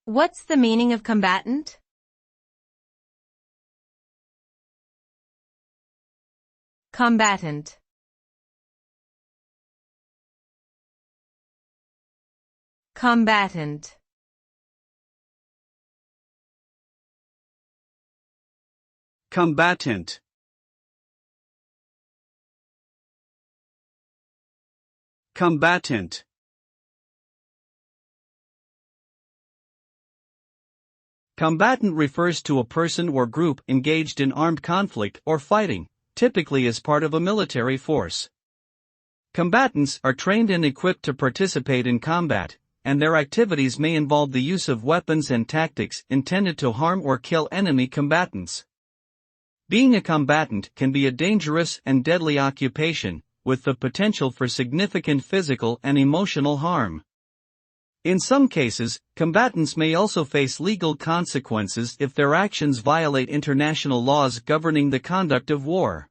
What's the meaning of combatant? Combatant. Combatant. Combatant. Combatant. Combatant refers to a person or group engaged in armed conflict or fighting, typically as part of a military force. Combatants are trained and equipped to participate in combat, and their activities may involve the use of weapons and tactics intended to harm or kill enemy combatants. Being a combatant can be a dangerous and deadly occupation, with the potential for significant physical and emotional harm. In some cases, combatants may also face legal consequences if their actions violate international laws governing the conduct of war.